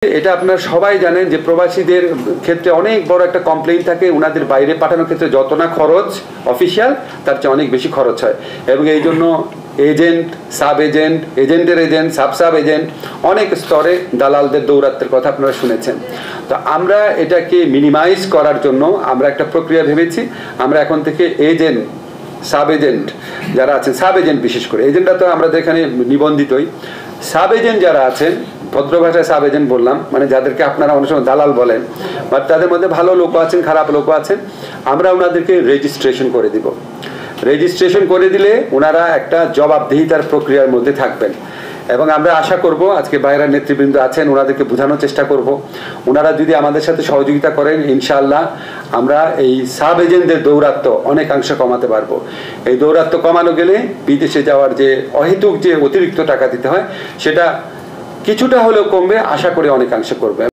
এটা আপনারা সবাই জানেন যে প্রবাসীদের ক্ষেত্রে অনেক বড় একটা কমপ্লেইন থাকে, ওনাদের বাইরে পাঠানোর ক্ষেত্রে যত না খরচ অফিসিয়াল তার চেয়ে অনেক বেশি খরচ হয়, এবং এই জন্য এজেন্ট, সাব এজেন্ট, এজেন্টের এজেন্ট, সাব এজেন্ট, অনেক স্তরে দালালদের দৌরাত্মের কথা আপনারা শুনেছেন। তো আমরা এটাকে মিনিমাইজ করার জন্য আমরা একটা প্রক্রিয়া ভেবেছি। আমরা এখন থেকে এজেন্ট, সাব এজেন্ট যারা আছেন, সাব এজেন্ট বিশেষ করে, এজেন্টরা তো আমাদের এখানে নিবন্ধিতই, সাব এজেন্ট যারা আছেন, ভদ্র ভাষায় সাব এজেন্ট বললাম, মানে যাদেরকে আপনারা অনেক সময় দালাল বলেন, বাট তাদের মধ্যে ভালো লোক আছেন, খারাপ লোক আছেন, আমরা ওনাদেরকে রেজিস্ট্রেশন করে দিব। রেজিস্ট্রেশন করে দিলে ওনারা একটা জবাবদিহিতার প্রক্রিয়ার মধ্যে থাকবেন, এবং আমরা আশা করব আজকে বাইরের নেতৃবৃন্দ আছেন, ওনাদেরকে বোঝানোর চেষ্টা করব। ওনারা যদি আমাদের সাথে সহযোগিতা করেন, ইনশাআল্লাহ আমরা এই সাব এজেন্টদের দৌরাত্ম্য অনেকাংশে কমাতে পারবো। এই দৌরাত্ম্য কমানো গেলে বিদেশে যাওয়ার যে অহেতুক যে অতিরিক্ত টাকা দিতে হয় সেটা কিছুটা হলেও কমবে, আশা করি অনেকাংশে করবে।